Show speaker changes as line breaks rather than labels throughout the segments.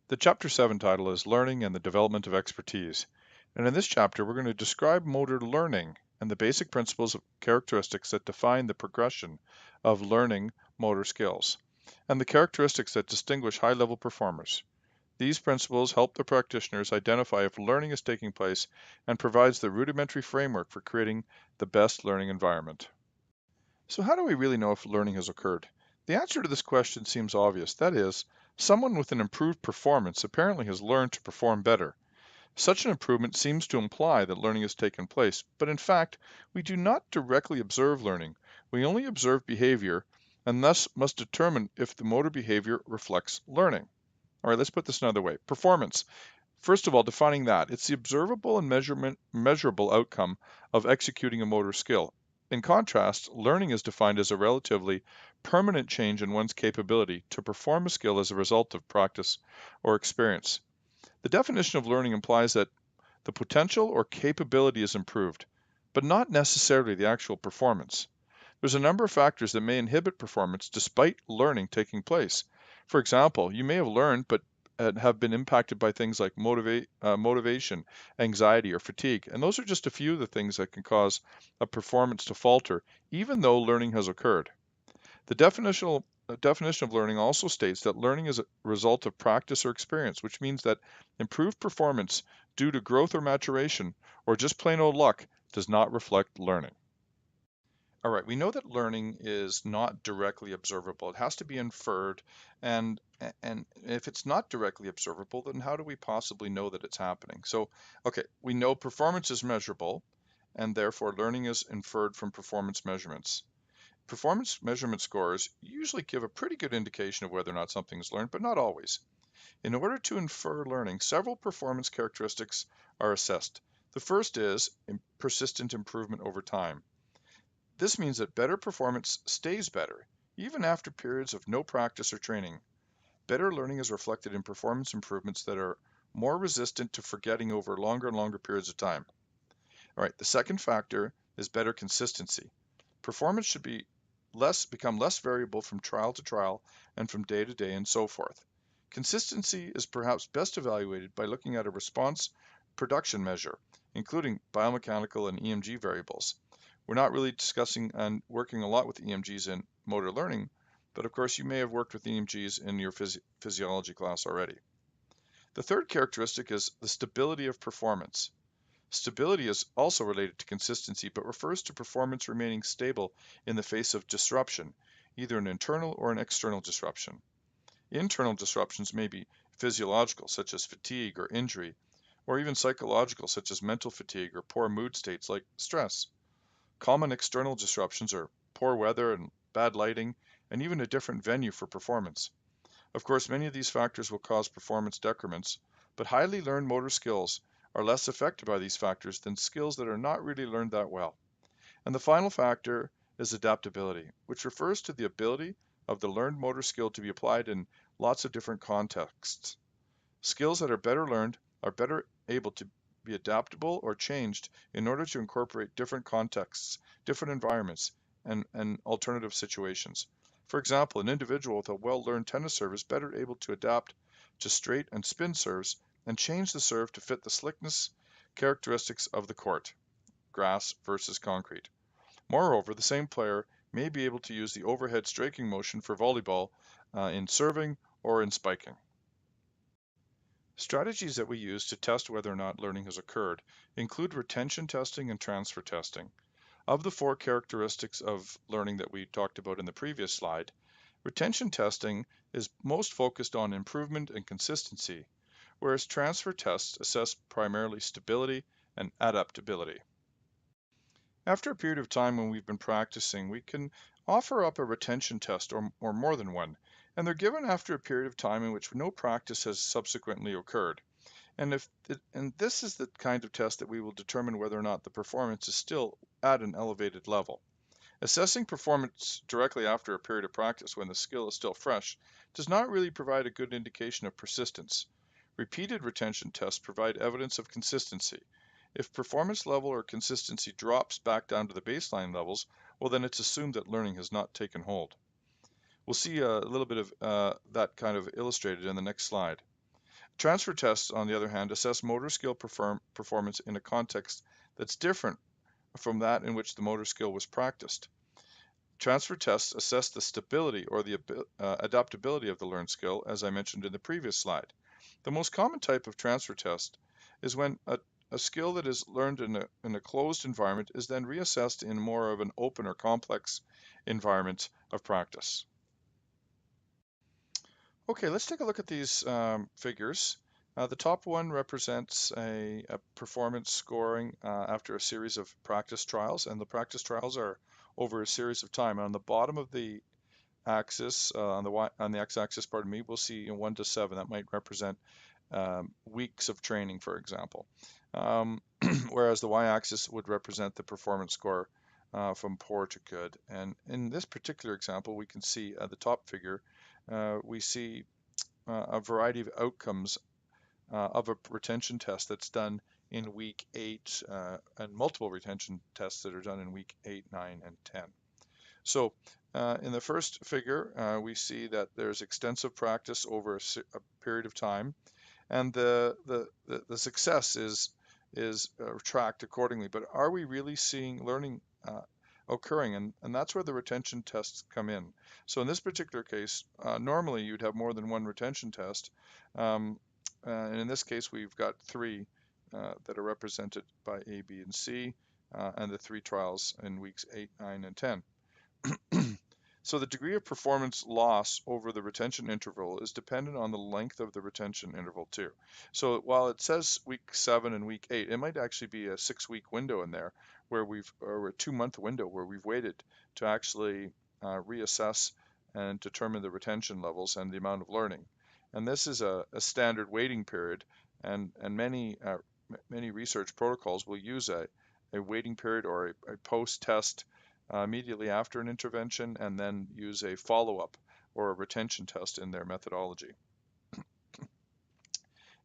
The Chapter 7 title is Learning and the Development of Expertise. And in this chapter, we're going to describe motor learning and the basic principles of characteristics that define the progression of learning motor skills, and the characteristics that distinguish high-level performers. These principles help the practitioners identify if learning is taking place and provides the rudimentary framework for creating the best learning environment. So how do we really know if learning has occurred? The answer to this question seems obvious. That is, someone with an improved performance apparently has learned to perform better. Such an improvement seems to imply that learning has taken place, but in fact, we do not directly observe learning. We only observe behavior and thus must determine if the motor behavior reflects learning. All right, let's put this another way. Performance. First of all, defining that. It's the observable and measurable outcome of executing a motor skill. In contrast, learning is defined as a relatively permanent change in one's capability to perform a skill as a result of practice or experience. The definition of learning implies that the potential or capability is improved, but not necessarily the actual performance. There's a number of factors that may inhibit performance despite learning taking place. For example, you may have learned but have been impacted by things like motivation, anxiety, or fatigue. And those are just a few of the things that can cause a performance to falter, even though learning has occurred. The definition of learning also states that learning is a result of practice or experience, which means that improved performance due to growth or maturation, or just plain old luck, does not reflect learning. All right, we know that learning is not directly observable. It has to be inferred, and and if it's not directly observable, then how do we possibly know that it's happening? So, okay, we know performance is measurable, and therefore learning is inferred from performance measurements. Performance measurement scores usually give a pretty good indication of whether or not something is learned, but not always. In order to infer learning, several performance characteristics are assessed. The first is persistent improvement over time. This means that better performance stays better, even after periods of no practice or training. Better learning is reflected in performance improvements that are more resistant to forgetting over longer and longer periods of time. All right, the second factor is better consistency. Performance should become less variable from trial to trial and from day to day and so forth. Consistency is perhaps best evaluated by looking at a response production measure, including biomechanical and EMG variables. We're not really discussing and working a lot with EMGs in motor learning, but of course you may have worked with EMGs in your physiology class already. The third characteristic is the stability of performance. Stability is also related to consistency, but refers to performance remaining stable in the face of disruption, either an internal or an external disruption. Internal disruptions may be physiological, such as fatigue or injury, or even psychological, such as mental fatigue or poor mood states like stress. Common external disruptions are poor weather and bad lighting, and even a different venue for performance. Of course, many of these factors will cause performance decrements, but highly learned motor skills are less affected by these factors than skills that are not really learned that well. And the final factor is adaptability, which refers to the ability of the learned motor skill to be applied in lots of different contexts. Skills that are better learned are better able to be adaptable or changed in order to incorporate different contexts, different environments, and alternative situations. For example, an individual with a well-learned tennis serve is better able to adapt to straight and spin serves and change the serve to fit the slickness characteristics of the court, grass versus concrete. Moreover, the same player may be able to use the overhead striking motion for volleyball in serving or in spiking. Strategies that we use to test whether or not learning has occurred include retention testing and transfer testing. Of the four characteristics of learning that we talked about in the previous slide, retention testing is most focused on improvement and consistency, whereas transfer tests assess primarily stability and adaptability. After a period of time when we've been practicing, we can offer up a retention test or more than one, and they're given after a period of time in which no practice has subsequently occurred. And this is the kind of test that we will determine whether or not the performance is still at an elevated level. Assessing performance directly after a period of practice when the skill is still fresh does not really provide a good indication of persistence. Repeated retention tests provide evidence of consistency. If performance level or consistency drops back down to the baseline levels, well then it's assumed that learning has not taken hold. We'll see a little bit of that kind of illustrated in the next slide. Transfer tests, on the other hand, assess motor skill performance in a context that's different from that in which the motor skill was practiced. Transfer tests assess the stability or the adaptability of the learned skill, as I mentioned in the previous slide. The most common type of transfer test is when a skill that is learned in a closed environment is then reassessed in more of an open or complex environment of practice. Okay, let's take a look at these figures. The top one represents a performance scoring after a series of practice trials, and the practice trials are over a series of time. And on the bottom of the axis, on the x-axis, pardon me, we'll see 1 to 7. That might represent weeks of training, for example. Whereas the y-axis would represent the performance score from poor to good. And in this particular example, we can see at the top figure, we see a variety of outcomes of a retention test that's done in week 8 and multiple retention tests that are done in week 8, 9, and 10. So in the first figure, we see that there's extensive practice over a period of time, and the success is tracked accordingly. But are we really seeing learning occurring? And that's where the retention tests come in. So in this particular case, normally you'd have more than one retention test. And in this case, we've got 3 that are represented by A, B, and C, and the 3 trials in weeks 8, 9, and 10. So the degree of performance loss over the retention interval is dependent on the length of the retention interval too. So while it says week 7 and week 8, it might actually be a 6-week window in there where or a 2-month window where we've waited to actually reassess and determine the retention levels and the amount of learning. And this is a standard waiting period, and many research protocols will use a waiting period or a post-test immediately after an intervention, and then use a follow-up or a retention test in their methodology.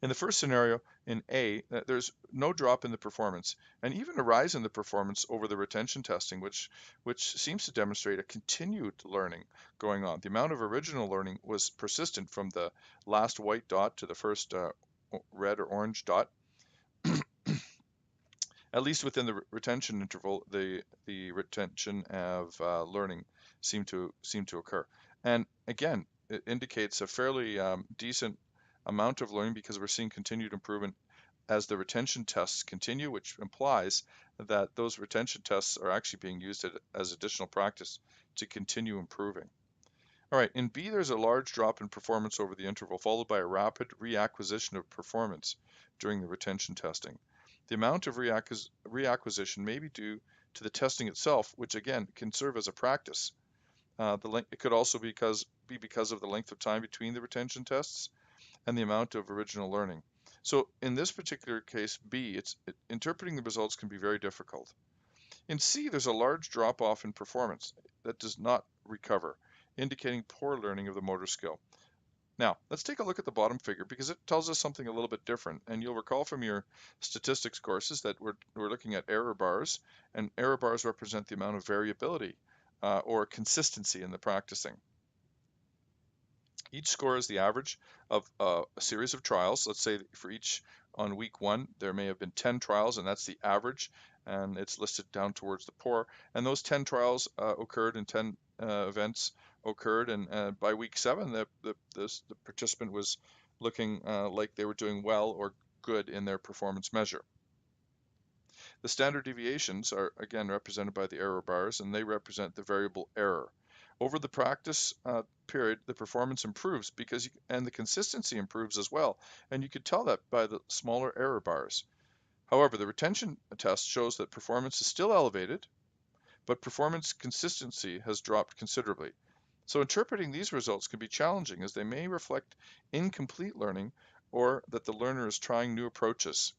In the first scenario, in A, there's no drop in the performance, and even a rise in the performance over the retention testing, which seems to demonstrate a continued learning going on. The amount of original learning was persistent from the last white dot to the first red or orange dot. At least within the retention interval, the retention of learning seemed to occur. And again, it indicates a fairly decent amount of learning because we're seeing continued improvement as the retention tests continue, which implies that those retention tests are actually being used as additional practice to continue improving. All right, in B, there's a large drop in performance over the interval, followed by a rapid reacquisition of performance during the retention testing. The amount of reacquisition may be due to the testing itself, which again can serve as a practice. It could also be because of the length of time between the retention tests and the amount of original learning. So in this particular case, B, interpreting the results can be very difficult. In C, there's a large drop-off in performance that does not recover, indicating poor learning of the motor skill. Now, let's take a look at the bottom figure because it tells us something a little bit different. And you'll recall from your statistics courses that we're looking at error bars, and error bars represent the amount of variability or consistency in the practicing. Each score is the average of a series of trials. Let's say for each, on week 1, there may have been 10 trials, and that's the average, and it's listed down towards the poor. And those 10 trials occurred, and 10 events occurred, and by week 7, the participant was looking like they were doing well or good in their performance measure. The standard deviations are again represented by the error bars, and they represent the variable error. Over the practice period, the performance improves and the consistency improves as well, and you could tell that by the smaller error bars. However, the retention test shows that performance is still elevated, but performance consistency has dropped considerably. So interpreting these results can be challenging as they may reflect incomplete learning or that the learner is trying new approaches.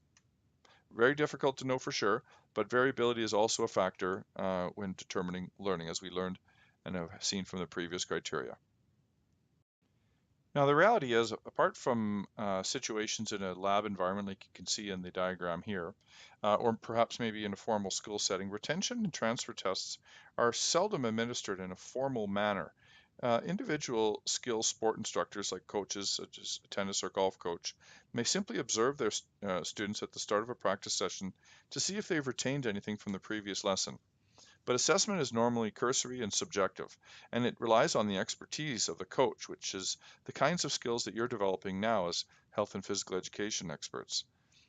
Very difficult to know for sure, but variability is also a factor when determining learning, as we learned and have seen from the previous criteria. Now, the reality is, apart from situations in a lab environment like you can see in the diagram here, or perhaps maybe in a formal school setting, retention and transfer tests are seldom administered in a formal manner. Individual skill sport instructors like coaches such as a tennis or golf coach may simply observe their students at the start of a practice session to see if they've retained anything from the previous lesson. But assessment is normally cursory and subjective, and it relies on the expertise of the coach, which is the kinds of skills that you're developing now as health and physical education experts.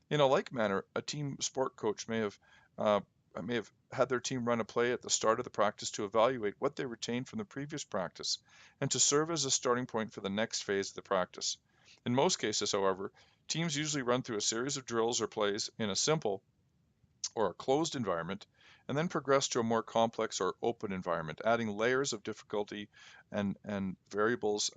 In a like manner, a team sport coach uh, may have had their team run a play at the start of the practice to evaluate what they retained from the previous practice and to serve as a starting point for the next phase of the practice. In most cases, however, teams usually run through a series of drills or plays in a simple or a closed environment, and then progress to a more complex or open environment, adding layers of difficulty and variables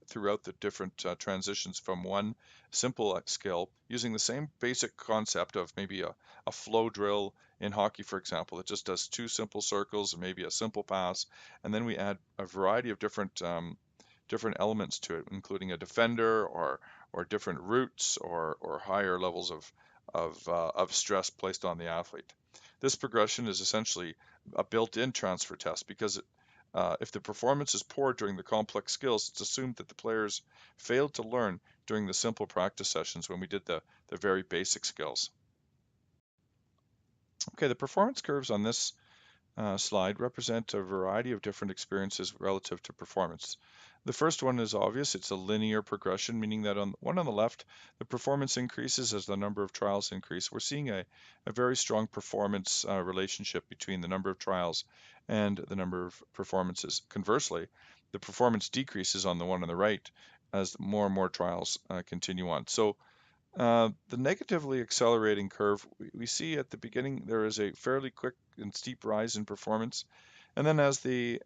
throughout the different transitions from one simple skill, using the same basic concept of maybe a flow drill in hockey, for example, that just does two simple circles and maybe a simple pass, and then we add a variety of different elements to it, including a defender or different routes or higher levels of stress placed on the athlete. This progression is essentially a built-in transfer test because if the performance is poor during the complex skills, it's assumed that the players failed to learn during the simple practice sessions when we did the very basic skills. Okay, the performance curves on this slide represent a variety of different experiences relative to performance. The first one is obvious. It's a linear progression, meaning that on the left, the performance increases as the number of trials increase. We're seeing a very strong performance relationship between the number of trials and the number of performances. Conversely, the performance decreases on the one on the right as more and more trials continue on. So the negatively accelerating curve, we see at the beginning there is a fairly quick and steep rise in performance, and then as the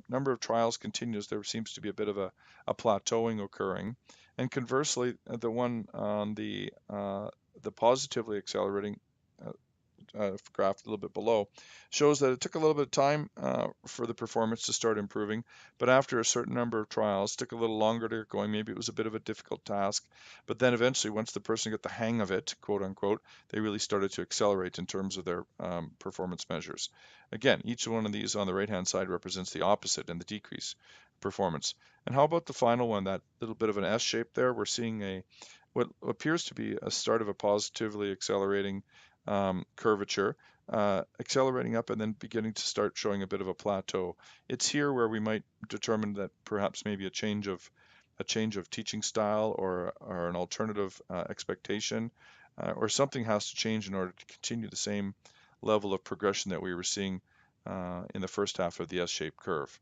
number of trials continues, there seems to be a bit of a plateauing occurring. And conversely, the one on the positively accelerating uh, graph a little bit below, shows that it took a little bit of time for the performance to start improving, but after a certain number of trials, it took a little longer to get going. Maybe it was a bit of a difficult task, but then eventually, once the person got the hang of it, quote unquote, they really started to accelerate in terms of their performance measures. Again, each one of these on the right-hand side represents the opposite and the decrease performance. And how about the final one, that little bit of an S shape there? We're seeing what appears to be a start of a positively accelerating curvature, accelerating up and then beginning to start showing a bit of a plateau. It's here where we might determine that perhaps maybe a change of teaching style or an alternative expectation or something has to change in order to continue the same level of progression that we were seeing in the first half of the S-shaped curve.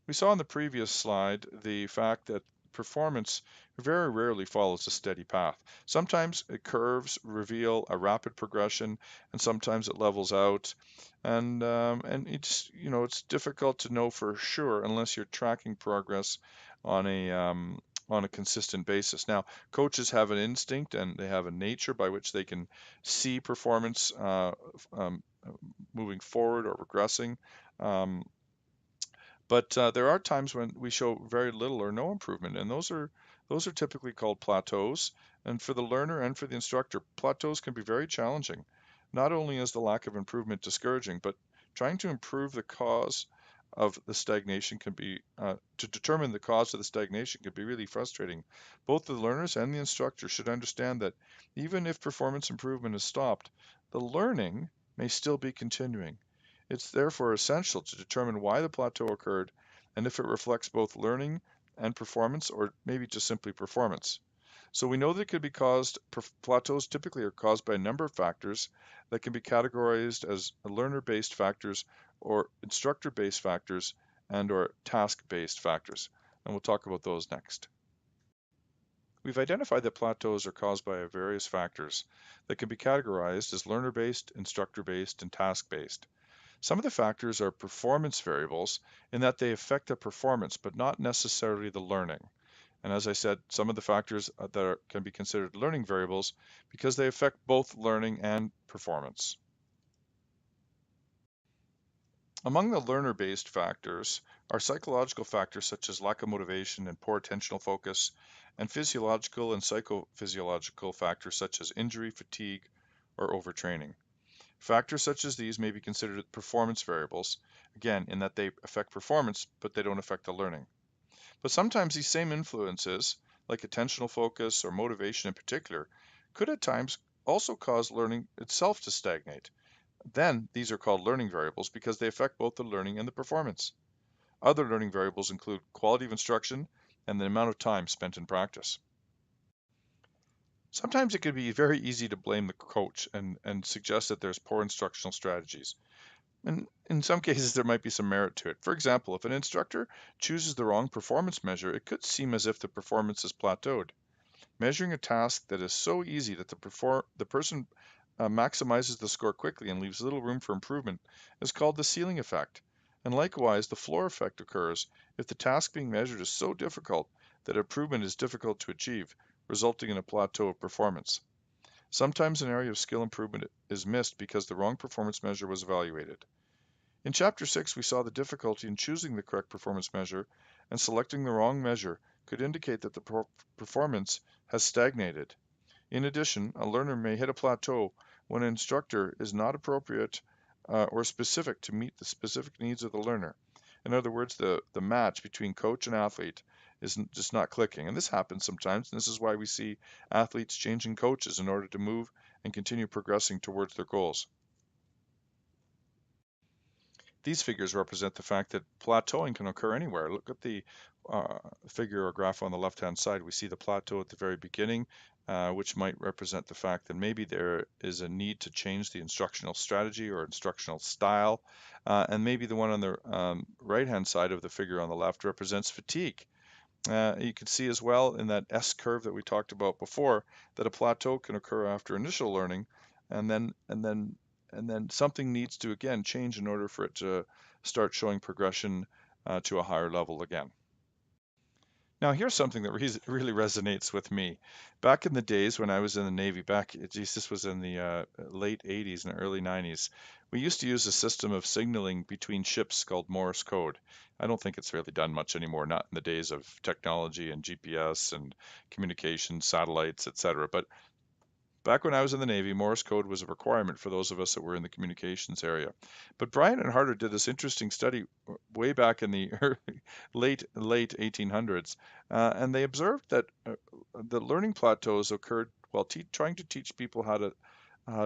We saw in the previous slide the fact that performance very rarely follows a steady path. Sometimes curves reveal a rapid progression, and sometimes it levels out. And it's difficult to know for sure unless you're tracking progress on a consistent basis. Now, coaches have an instinct and they have a nature by which they can see performance moving forward or regressing. Um, but there are times when we show very little or no improvement, and those are typically called plateaus. And for the learner and for the instructor, plateaus can be very challenging. Not only is the lack of improvement discouraging, but trying to improve the cause of the stagnation can be to determine the cause of the stagnation can be really frustrating. Both the learners and the instructor should understand that even if performance improvement is stopped, the learning may still be continuing. It's therefore essential to determine why the plateau occurred and if it reflects both learning and performance or maybe just simply performance. So we know that it could be caused, plateaus typically are caused by a number of factors that can be categorized as learner-based factors or instructor-based factors and or task-based factors. And we'll talk about those next. We've identified that plateaus are caused by various factors that can be categorized as learner-based, instructor-based, and task-based. Some of the factors are performance variables in that they affect the performance, but not necessarily the learning. And as I said, some of the factors can be considered learning variables because they affect both learning and performance. Among the learner-based factors are psychological factors such as lack of motivation and poor attentional focus, and physiological and psychophysiological factors such as injury, fatigue, or overtraining. Factors such as these may be considered performance variables, again, in that they affect performance, but they don't affect the learning. But sometimes these same influences, like attentional focus or motivation in particular, could at times also cause learning itself to stagnate. Then these are called learning variables because they affect both the learning and the performance. Other learning variables include quality of instruction and the amount of time spent in practice. Sometimes it can be very easy to blame the coach and suggest that there's poor instructional strategies. And in some cases, there might be some merit to it. For example, if an instructor chooses the wrong performance measure, it could seem as if the performance is plateaued. Measuring a task that is so easy that the person maximizes the score quickly and leaves little room for improvement is called the ceiling effect. And likewise, the floor effect occurs if the task being measured is so difficult that improvement is difficult to achieve, resulting in a plateau of performance. Sometimes an area of skill improvement is missed because the wrong performance measure was evaluated. In Chapter 6, we saw the difficulty in choosing the correct performance measure, and selecting the wrong measure could indicate that the performance has stagnated. In addition, a learner may hit a plateau when an instructor is not appropriate or specific to meet the specific needs of the learner. In other words, the match between coach and athlete is just not clicking. And this happens sometimes, and this is why we see athletes changing coaches in order to move and continue progressing towards their goals. These figures represent the fact that plateauing can occur anywhere. Look at the figure or graph on the left-hand side. We see the plateau at the very beginning, which might represent the fact that maybe there is a need to change the instructional strategy or instructional style. And maybe the one on the right-hand side of the figure on the left represents fatigue. You can see as well in that S curve that we talked about before that a plateau can occur after initial learning, and then something needs to again change in order for it to start showing progression to a higher level again. Now, here's something that really resonates with me. Back in the days when I was in the Navy, this was in the late 80s and early 90s, we used to use a system of signaling between ships called Morse code. I don't think it's really done much anymore, not in the days of technology and GPS and communication, satellites, etc. But back when I was in the Navy, Morse code was a requirement for those of us that were in the communications area. But Brian and Harder did this interesting study way back in the late 1800s, and they observed that the learning plateaus occurred while trying to teach people how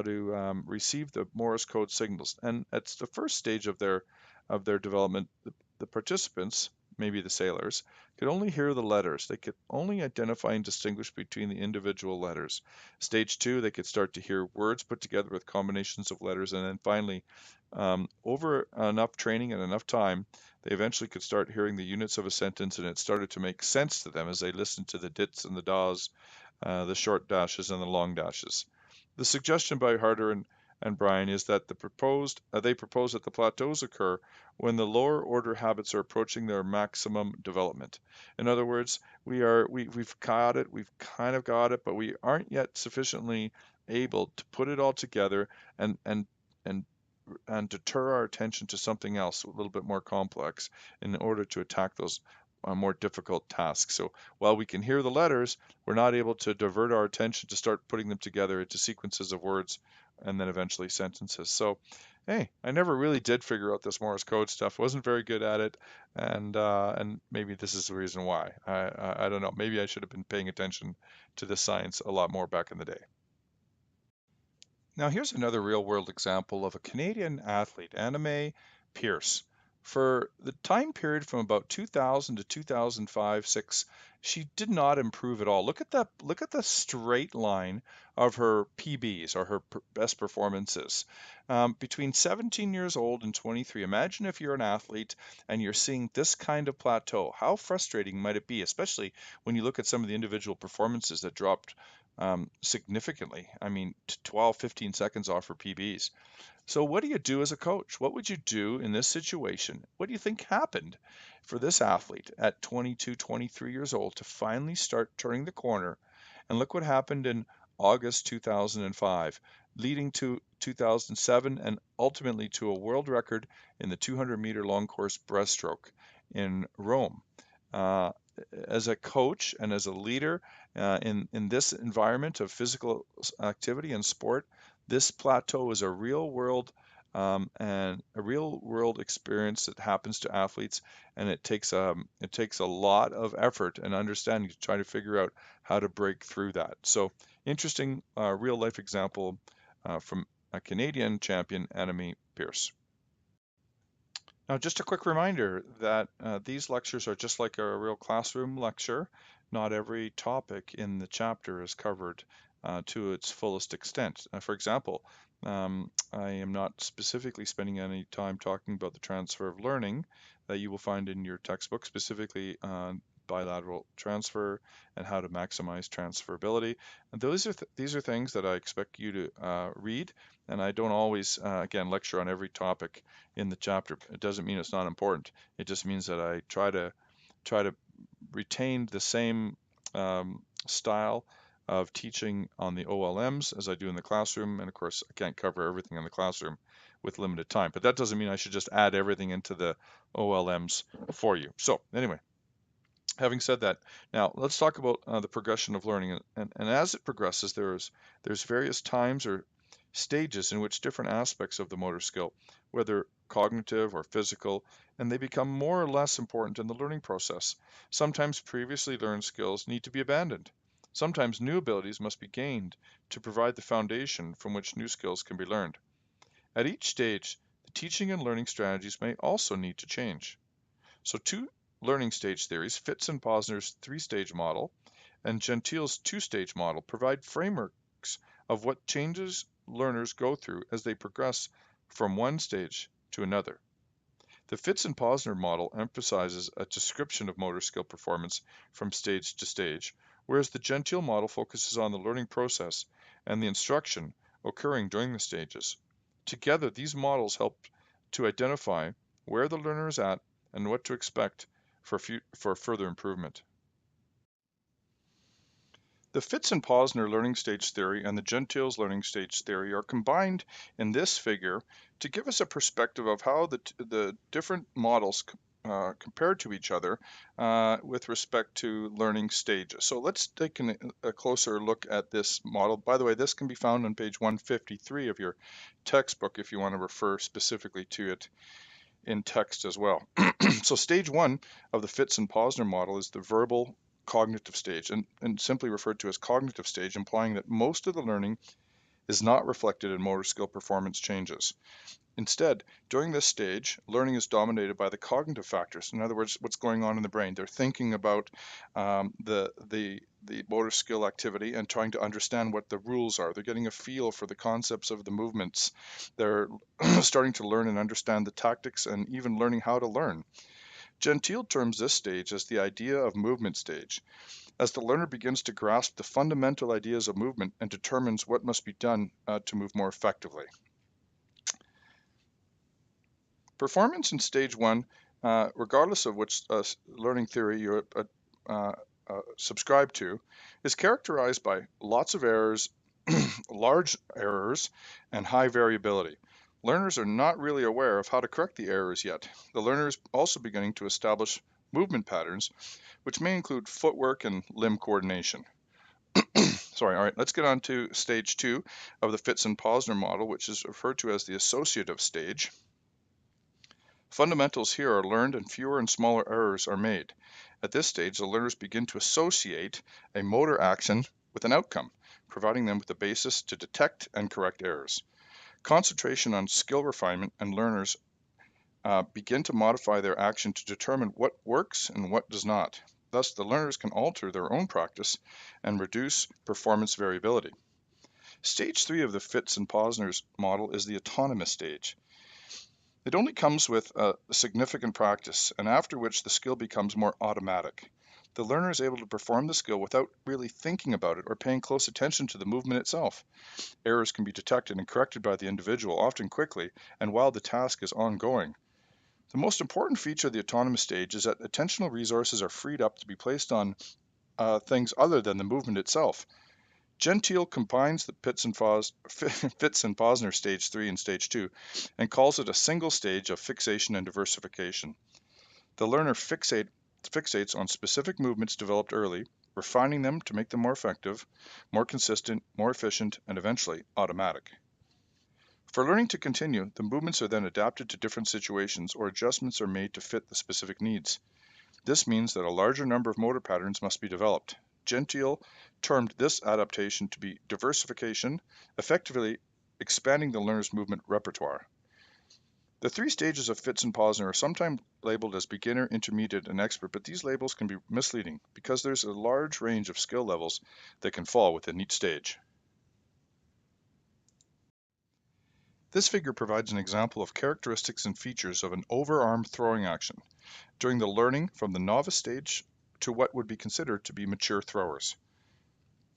to receive the Morse code signals. And at the first stage of their development, the participants, maybe the sailors, could only hear the letters. They could only identify and distinguish between the individual letters. Stage two, they could start to hear words put together with combinations of letters. And then finally, over enough training and enough time, they eventually could start hearing the units of a sentence, and it started to make sense to them as they listened to the dits and the das, the short dashes and the long dashes. The suggestion by Harder and Bryan is that they propose that the plateaus occur when the lower order habits are approaching their maximum development. In other words, we've got it, we've kind of got it, but we aren't yet sufficiently able to put it all together and and and and deter our attention to something else a little bit more complex in order to attack those more difficult tasks. So while we can hear the letters, we're not able to divert our attention to start putting them together into sequences of words and then eventually sentences. So, hey, I never really did figure out this Morse code stuff. Wasn't very good at it, and maybe this is the reason why. I don't know. Maybe I should have been paying attention to this science a lot more back in the day. Now, here's another real world example of a Canadian athlete, Anime Pierce. For the time period from about 2000 to 2005, 6, she did not improve at all. Look at that. Look at the straight line of her PBs or her best performances. Between 17 years old and 23, imagine if you're an athlete and you're seeing this kind of plateau. How frustrating might it be, especially when you look at some of the individual performances that dropped significantly. I mean, 12, 15 seconds off for PBs. So what do you do as a coach? What would you do in this situation? What do you think happened for this athlete at 22, 23 years old to finally start turning the corner? And look what happened in August 2005, leading to 2007 and ultimately to a world record in the 200-meter long course breaststroke in Rome. Uh, as a coach and as a leader in this environment of physical activity and sport, This plateau is a real world and a real world experience that happens to athletes, and it takes a lot of effort and understanding to try to figure out how to break through that. So interesting real life example from a Canadian champion, Anime Pierce. Now, just a quick reminder that these lectures are just like a real classroom lecture. Not every topic in the chapter is covered to its fullest extent. For example, I am not specifically spending any time talking about the transfer of learning that you will find in your textbook, specifically on bilateral transfer and how to maximize transferability. And these are things that I expect you to read, and I don't always, again, lecture on every topic in the chapter. It doesn't mean it's not important. It just means that I try to retain the same style of teaching on the OLMs as I do in the classroom. And of course, I can't cover everything in the classroom with limited time, but that doesn't mean I should just add everything into the OLMs for you. So anyway, having said that, now let's talk about the progression of learning. And as it progresses, there's various times or stages in which different aspects of the motor skill, whether cognitive or physical, and they become more or less important in the learning process. Sometimes previously learned skills need to be abandoned. Sometimes new abilities must be gained to provide the foundation from which new skills can be learned. At each stage, the teaching and learning strategies may also need to change. So two learning stage theories, Fitz and Posner's three-stage model and Gentile's two-stage model, provide frameworks of what changes learners go through as they progress from one stage to another. The Fitz and Posner model emphasizes a description of motor skill performance from stage to stage, whereas the Gentile model focuses on the learning process and the instruction occurring during the stages. Together, these models help to identify where the learner is at and what to expect for further improvement. The Fitz and Posner learning stage theory and the Gentile's learning stage theory are combined in this figure to give us a perspective of how the different models compared to each other with respect to learning stages. So let's take a closer look at this model. By the way, this can be found on page 153 of your textbook if you want to refer specifically to it in text as well. So stage one of the Fitz and Posner model is the verbal cognitive stage, and simply referred to as cognitive stage, implying that most of the learning is not reflected in motor skill performance changes. Instead, during this stage, learning is dominated by the cognitive factors. In other words, what's going on in the brain. They're thinking about the motor skill activity and trying to understand what the rules are. They're getting a feel for the concepts of the movements. They're starting to learn and understand the tactics and even learning how to learn. Gentile terms this stage as the idea of movement stage, as the learner begins to grasp the fundamental ideas of movement and determines what must be done to move more effectively. Performance in stage one, regardless of which learning theory you subscribe to, is characterized by lots of errors, large errors, and high variability. Learners are not really aware of how to correct the errors yet. The learner is also beginning to establish movement patterns, which may include footwork and limb coordination. Sorry, all right, let's get on to stage two of the Fitz and Posner model, which is referred to as the associative stage. Fundamentals here are learned and fewer and smaller errors are made. At this stage, the learners begin to associate a motor action with an outcome, providing them with a basis to detect and correct errors. Concentration on skill refinement, and learners begin to modify their action to determine what works and what does not. Thus, the learners can alter their own practice and reduce performance variability. Stage three of the Fitz and Posner's model is the autonomous stage. It only comes with a significant practice, and after which the skill becomes more automatic. The learner is able to perform the skill without really thinking about it or paying close attention to the movement itself. Errors can be detected and corrected by the individual, often quickly, and while the task is ongoing. The most important feature of the autonomous stage is that attentional resources are freed up to be placed on things other than the movement itself. Gentile combines the Fitz and Posner stage 3 and stage 2 and calls it a single stage of fixation and diversification. The learner fixates on specific movements developed early, refining them to make them more effective, more consistent, more efficient, and eventually automatic. For learning to continue, the movements are then adapted to different situations or adjustments are made to fit the specific needs. This means that a larger number of motor patterns must be developed. Gentile termed this adaptation to be diversification, effectively expanding the learner's movement repertoire. The three stages of Fitz and Posner are sometimes labeled as beginner, intermediate, and expert, but these labels can be misleading because there's a large range of skill levels that can fall within each stage. This figure provides an example of characteristics and features of an overarm throwing action during the learning from the novice stage to what would be considered to be mature throwers.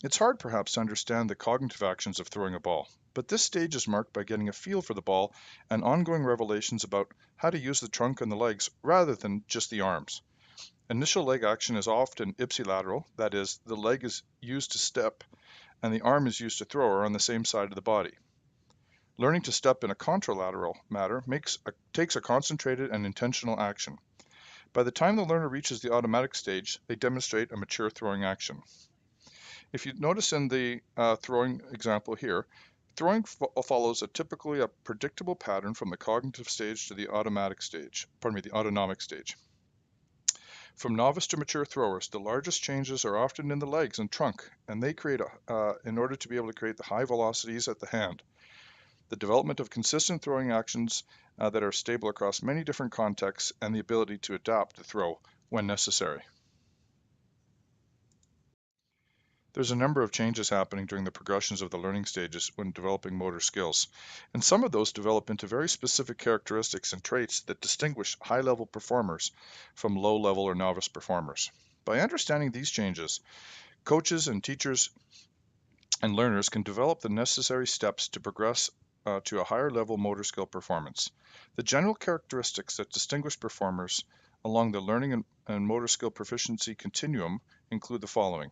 It's hard perhaps to understand the cognitive actions of throwing a ball, but this stage is marked by getting a feel for the ball and ongoing revelations about how to use the trunk and the legs rather than just the arms. Initial leg action is often ipsilateral, that is, the leg is used to step and the arm is used to throw or on the same side of the body. Learning to step in a contralateral manner takes a concentrated and intentional action. By the time the learner reaches the automatic stage, they demonstrate a mature throwing action. If you notice in the throwing example here, throwing follows typically a predictable pattern from the cognitive stage to the autonomic stage. From novice to mature throwers, the largest changes are often in the legs and trunk, and they create in order to be able to create the high velocities at the hand. The development of consistent throwing actions that are stable across many different contexts and the ability to adapt the throw when necessary. There's a number of changes happening during the progressions of the learning stages when developing motor skills, and some of those develop into very specific characteristics and traits that distinguish high-level performers from low-level or novice performers. By understanding these changes, coaches and teachers and learners can develop the necessary steps to progress to a higher level motor skill performance. The general characteristics that distinguish performers along the learning and motor skill proficiency continuum include the following: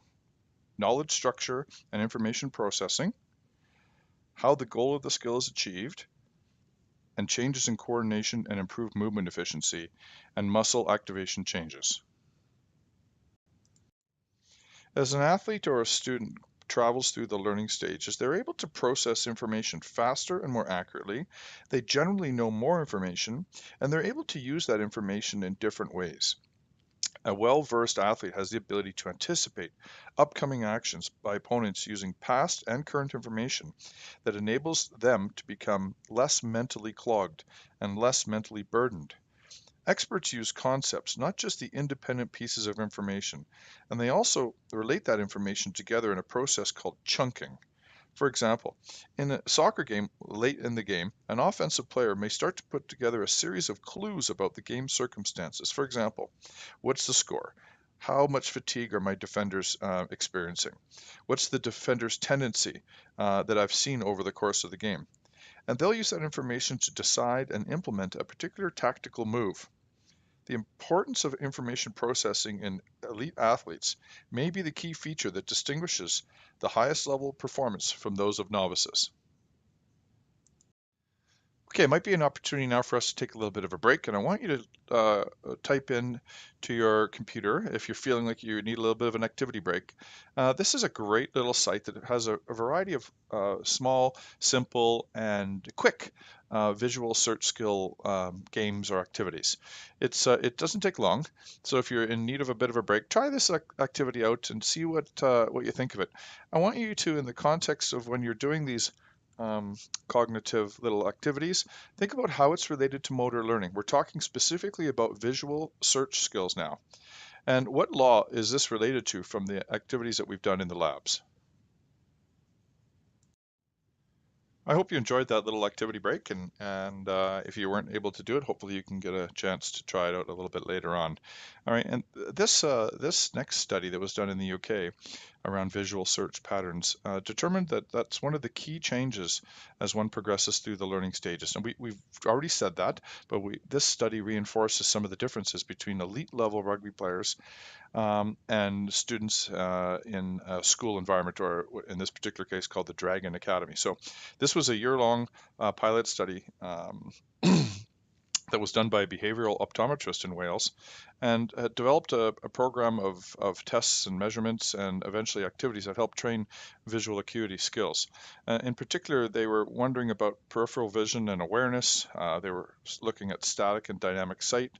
knowledge structure and information processing, how the goal of the skill is achieved, and changes in coordination and improved movement efficiency, and muscle activation changes. As an athlete or a student travels through the learning stages, they're able to process information faster and more accurately. They generally know more information, and they're able to use that information in different ways. A well-versed athlete has the ability to anticipate upcoming actions by opponents using past and current information that enables them to become less mentally clogged and less mentally burdened. Experts use concepts, not just the independent pieces of information, and they also relate that information together in a process called chunking. For example, in a soccer game late in the game, an offensive player may start to put together a series of clues about the game circumstances. For example, what's the score? How much fatigue are my defenders experiencing? What's the defender's tendency that I've seen over the course of the game? And they'll use that information to decide and implement a particular tactical move. The importance of information processing in elite athletes may be the key feature that distinguishes the highest level of performance from those of novices. Okay, it might be an opportunity now for us to take a little bit of a break, and I want you to type in to your computer if you're feeling like you need a little bit of an activity break. This is a great little site that has a variety of small, simple, and quick visual search skill games or activities. It doesn't take long, so if you're in need of a bit of a break, try this activity out and see what you think of it. I want you to, in the context of when you're doing these cognitive little activities, think about how it's related to motor learning. We're talking specifically about visual search skills now. And what law is this related to from the activities that we've done in the labs? I hope you enjoyed that little activity break, and if you weren't able to do it, hopefully you can get a chance to try it out a little bit later on. All right, and this next study that was done in the UK around visual search patterns determined that that's one of the key changes as one progresses through the learning stages. And we've already said that, but this study reinforces some of the differences between elite level rugby players and students in a school environment, or in this particular case called the Dragon Academy. So this was a year-long pilot study that was done by a behavioral optometrist in Wales, and had developed a program of tests and measurements and eventually activities that helped train visual acuity skills. In particular, they were wondering about peripheral vision and awareness. They were looking at static and dynamic sight,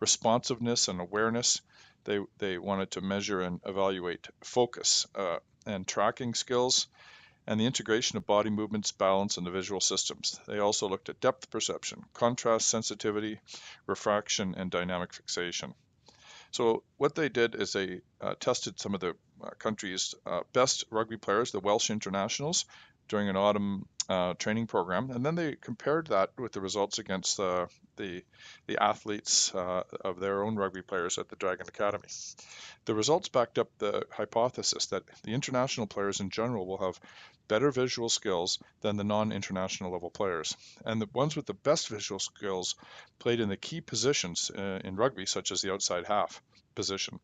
responsiveness and awareness. They wanted to measure and evaluate focus and tracking skills, and the integration of body movements, balance, and the visual systems. They also looked at depth perception, contrast sensitivity, refraction, and dynamic fixation. So what they did is they tested some of the country's best rugby players, the Welsh internationals, during an autumn training program, and then they compared that with the results against the athletes of their own rugby players at the Dragon Academy. The results backed up the hypothesis that the international players in general will have better visual skills than the non-international level players. And the ones with the best visual skills played in the key positions in rugby, such as the outside half position.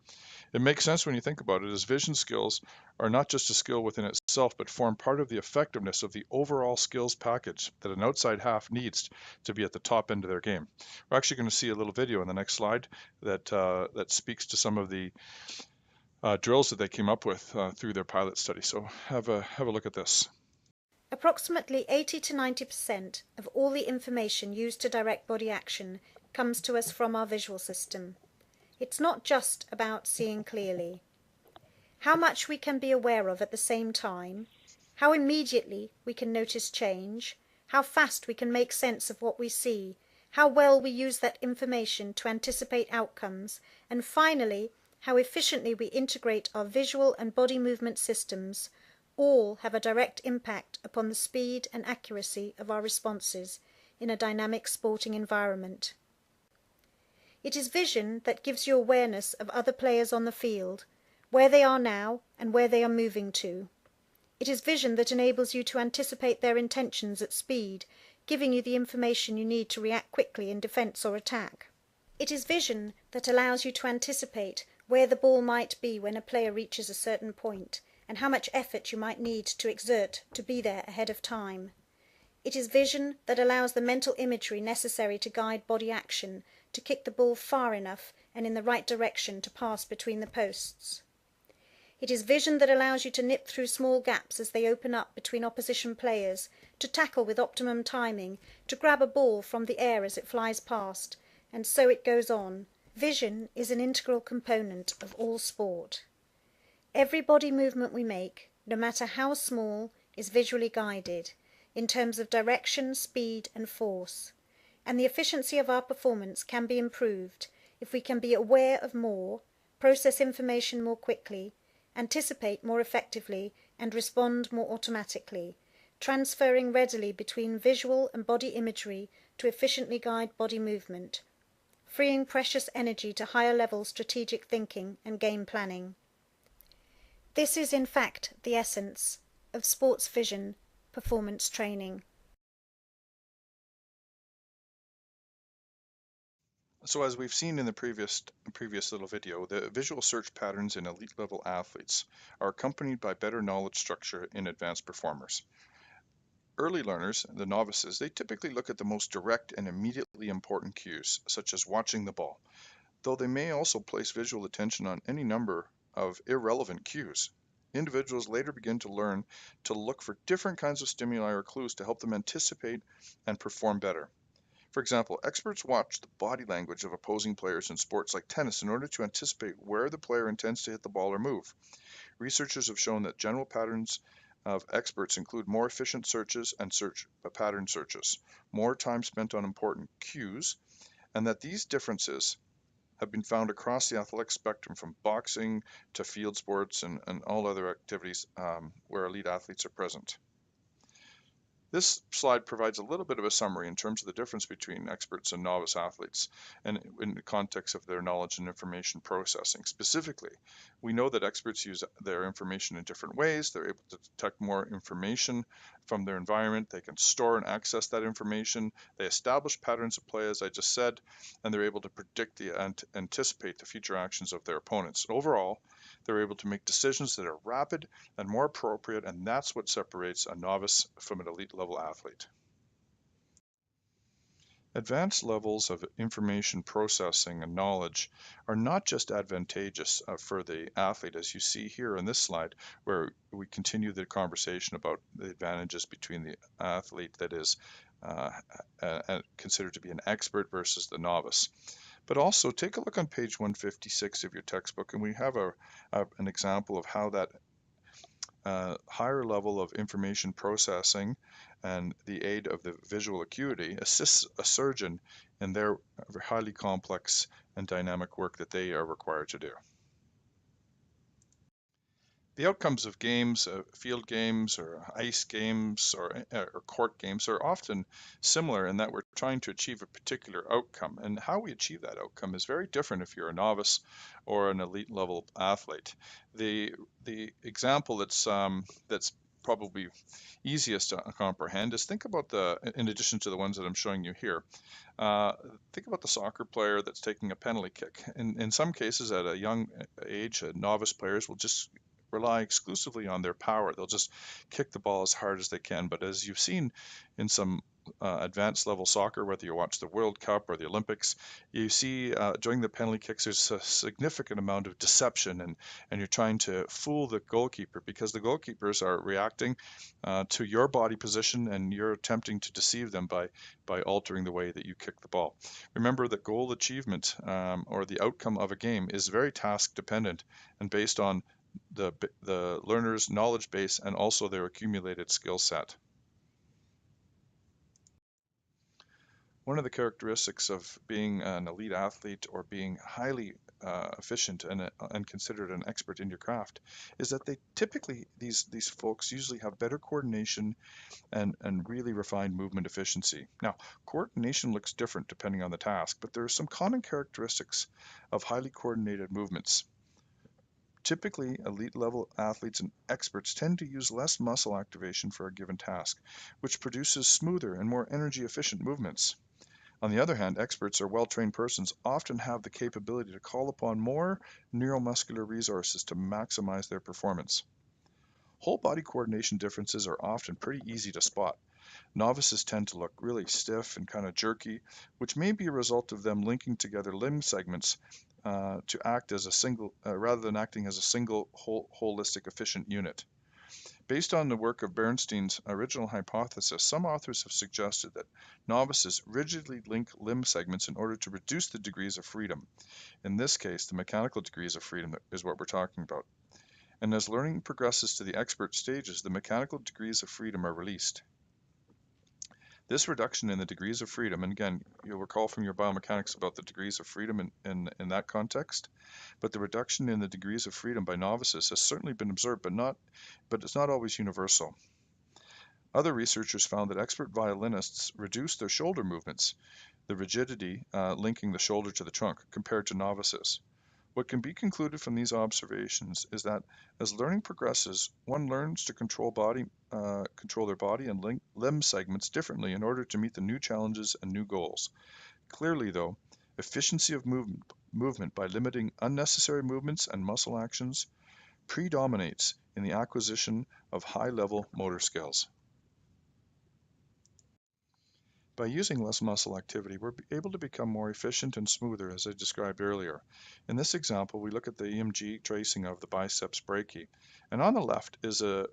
It makes sense when you think about it, as vision skills are not just a skill within itself, but form part of the effectiveness of the overall skills package that an outside half needs to be at the top end of their game. We're actually going to see a little video in the next slide that speaks to some of the drills that they came up with through their pilot study. So have a look at this.
Approximately 80 to 90% of all the information used to direct body action comes to us from our visual system. It's not just about seeing clearly. How much we can be aware of at the same time, how immediately we can notice change, how fast we can make sense of what we see, how well we use that information to anticipate outcomes, and finally, how efficiently we integrate our visual and body movement systems, all have a direct impact upon the speed and accuracy of our responses in a dynamic sporting environment. It is vision that gives you awareness of other players on the field, where they are now and where they are moving to. It is vision that enables you to anticipate their intentions at speed, giving you the information you need to react quickly in defence or attack. It is vision that allows you to anticipate where the ball might be when a player reaches a certain point, and how much effort you might need to exert to be there ahead of time. It is vision that allows the mental imagery necessary to guide body action, to kick the ball far enough and in the right direction to pass between the posts. It is vision that allows you to nip through small gaps as they open up between opposition players, to tackle with optimum timing, to grab a ball from the air as it flies past, and so it goes on. Vision is an integral component of all sport. Every body movement we make, no matter how small, is visually guided, in terms of direction, speed, and force. And the efficiency of our performance can be improved if we can be aware of more, process information more quickly, anticipate more effectively, and respond more automatically, transferring readily between visual and body imagery to efficiently guide body movement, freeing precious energy to higher-level strategic thinking and game planning. This is, in fact, the essence of sports vision performance training.
So as we've seen in the previous little video, the visual search patterns in elite level athletes are accompanied by better knowledge structure in advanced performers. Early learners, the novices, they typically look at the most direct and immediately important cues, such as watching the ball, though they may also place visual attention on any number of irrelevant cues. Individuals later begin to learn to look for different kinds of stimuli or clues to help them anticipate and perform better. For example, experts watch the body language of opposing players in sports like tennis in order to anticipate where the player intends to hit the ball or move. Researchers have shown that general patterns of experts include more efficient searches and pattern searches, more time spent on important cues, and that these differences have been found across the athletic spectrum from boxing to field sports and all other activities where elite athletes are present. This slide provides a little bit of a summary in terms of the difference between experts and novice athletes, and in the context of their knowledge and information processing. Specifically, we know that experts use their information in different ways. They're able to detect more information from their environment. They can store and access that information. They establish patterns of play, as I just said, and they're able to predict and anticipate the future actions of their opponents. Overall, they're able to make decisions that are rapid and more appropriate, and that's what separates a novice from an elite level athlete. Advanced levels of information processing and knowledge are not just advantageous for the athlete, as you see here in this slide, where we continue the conversation about the advantages between the athlete that is uh, considered to be an expert versus the novice. But also take a look on page 156 of your textbook, and we have an example of how that higher level of information processing and the aid of the visual acuity assists a surgeon in their highly complex and dynamic work that they are required to do. The outcomes of games, field games or ice games or court games are often similar in that we're trying to achieve a particular outcome. And how we achieve that outcome is very different if you're a novice or an elite level athlete. The example that's probably easiest to comprehend is think about in addition to the ones that I'm showing you here, uh, think about the soccer player that's taking a penalty kick. In some cases, at a young age, novice players will just rely exclusively on their power. They'll just kick the ball as hard as they can. But as you've seen in some advanced level soccer, whether you watch the World Cup or the Olympics, you see during the penalty kicks, there's a significant amount of deception, and you're trying to fool the goalkeeper because the goalkeepers are reacting to your body position, and you're attempting to deceive them by altering the way that you kick the ball. Remember that goal achievement or the outcome of a game is very task dependent and based on the learner's knowledge base and also their accumulated skill set. One of the characteristics of being an elite athlete or being highly efficient and considered an expert in your craft is that they typically, these folks usually have better coordination and really refined movement efficiency. Now, coordination looks different depending on the task, but there are some common characteristics of highly coordinated movements. Typically, elite level athletes and experts tend to use less muscle activation for a given task, which produces smoother and more energy efficient movements. On the other hand, experts or well-trained persons often have the capability to call upon more neuromuscular resources to maximize their performance. Whole body coordination differences are often pretty easy to spot. Novices tend to look really stiff and kind of jerky, which may be a result of them linking together limb segments to act as a single, rather than acting as a single holistic efficient unit. Based on the work of Bernstein's original hypothesis, some authors have suggested that novices rigidly link limb segments in order to reduce the degrees of freedom. In this case, the mechanical degrees of freedom is what we're talking about. And as learning progresses to the expert stages, the mechanical degrees of freedom are released. This reduction in the degrees of freedom, and again, you'll recall from your biomechanics about the degrees of freedom in that context, but the reduction in the degrees of freedom by novices has certainly been observed, but it's not always universal. Other researchers found that expert violinists reduce their shoulder movements, the rigidity linking the shoulder to the trunk, compared to novices. What can be concluded from these observations is that as learning progresses, one learns to control their body and limb segments differently in order to meet the new challenges and new goals. Clearly, though, efficiency of movement by limiting unnecessary movements and muscle actions predominates in the acquisition of high-level motor skills. By using less muscle activity, we're able to become more efficient and smoother, as I described earlier. In this example, we look at the EMG tracing of the biceps brachii. And on the left is a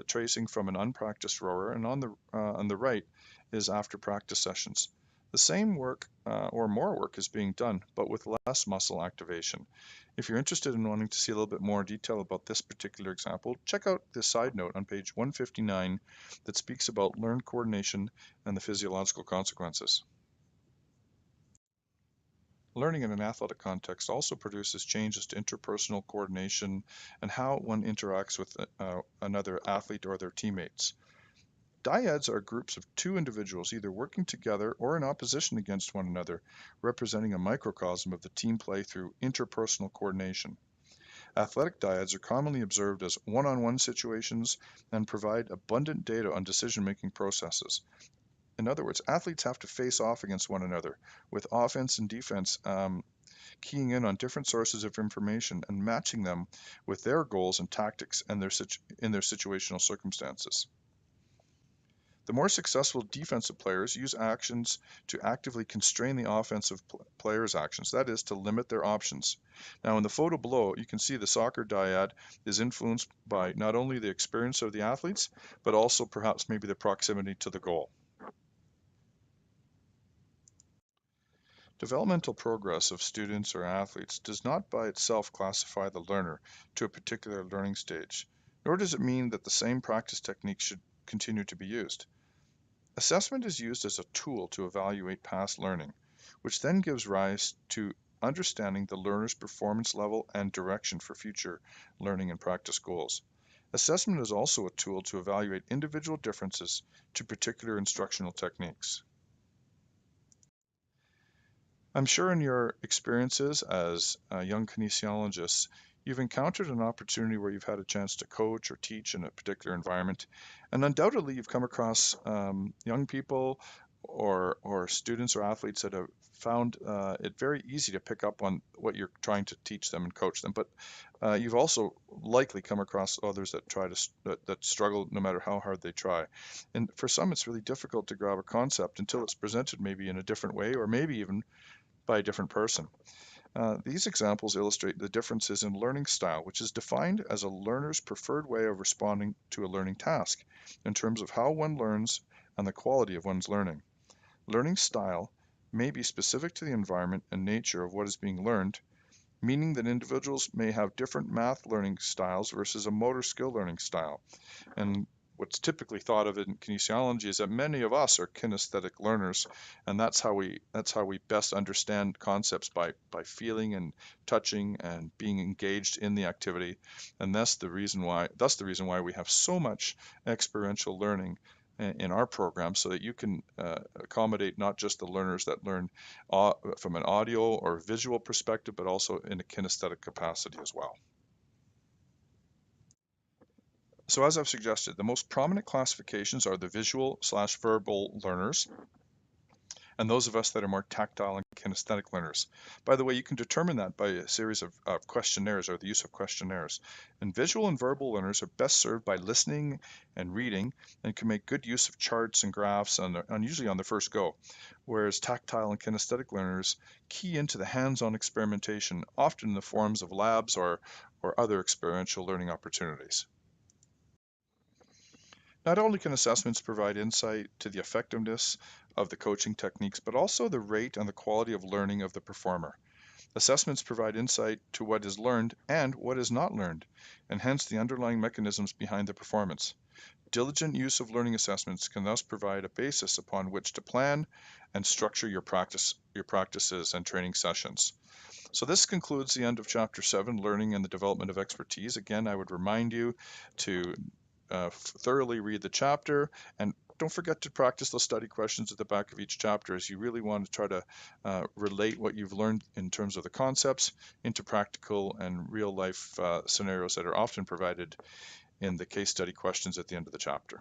tracing from an unpracticed rower, and on the right is after practice sessions. The same work or more work is being done, but with less muscle activation. If you're interested in wanting to see a little bit more detail about this particular example, check out the side note on page 159 that speaks about learned coordination and the physiological consequences. Learning in an athletic context also produces changes to interpersonal coordination and how one interacts with another athlete or their teammates. Dyads are groups of two individuals either working together or in opposition against one another, representing a microcosm of the team play through interpersonal coordination. Athletic dyads are commonly observed as one-on-one situations and provide abundant data on decision-making processes. In other words, athletes have to face off against one another, with offense and defense keying in on different sources of information and matching them with their goals and tactics and in their situational circumstances. The more successful defensive players use actions to actively constrain the offensive player's actions, that is, to limit their options. Now, in the photo below, you can see the soccer dyad is influenced by not only the experience of the athletes, but also perhaps maybe the proximity to the goal. Developmental progress of students or athletes does not by itself classify the learner to a particular learning stage, nor does it mean that the same practice techniques should continue to be used. Assessment is used as a tool to evaluate past learning, which then gives rise to understanding the learner's performance level and direction for future learning and practice goals. Assessment is also a tool to evaluate individual differences to particular instructional techniques. I'm sure in your experiences as young kinesiologists, you've encountered an opportunity where you've had a chance to coach or teach in a particular environment, and undoubtedly you've come across young people or students or athletes that have found it very easy to pick up on what you're trying to teach them and coach them. But you've also likely come across others that that struggle no matter how hard they try. And for some, it's really difficult to grab a concept until it's presented maybe in a different way, or maybe even by a different person. These examples illustrate the differences in learning style, which is defined as a learner's preferred way of responding to a learning task in terms of how one learns and the quality of one's learning. Learning style may be specific to the environment and nature of what is being learned, meaning that individuals may have different math learning styles versus a motor skill learning style. And what's typically thought of in kinesiology is that many of us are kinesthetic learners, and that's how we best understand concepts by feeling and touching and being engaged in the activity. And that's the reason why we have so much experiential learning in our program, so that you can accommodate not just the learners that learn from an audio or visual perspective, but also in a kinesthetic capacity as well. So as I've suggested, the most prominent classifications are the visual/verbal learners, and those of us that are more tactile and kinesthetic learners. By the way, you can determine that by a series of questionnaires, or the use of questionnaires. And visual and verbal learners are best served by listening and reading, and can make good use of charts and graphs usually on the first go. Whereas tactile and kinesthetic learners key into the hands-on experimentation, often in the forms of labs or other experiential learning opportunities. Not only can assessments provide insight to the effectiveness of the coaching techniques, but also the rate and the quality of learning of the performer. Assessments provide insight to what is learned and what is not learned, and hence the underlying mechanisms behind the performance. Diligent use of learning assessments can thus provide a basis upon which to plan and structure your practices and training sessions. So this concludes the end of Chapter 7, Learning and the Development of Expertise. Again, I would remind you to thoroughly read the chapter, and don't forget to practice those study questions at the back of each chapter, as you really want to try to relate what you've learned in terms of the concepts into practical and real life scenarios that are often provided in the case study questions at the end of the chapter.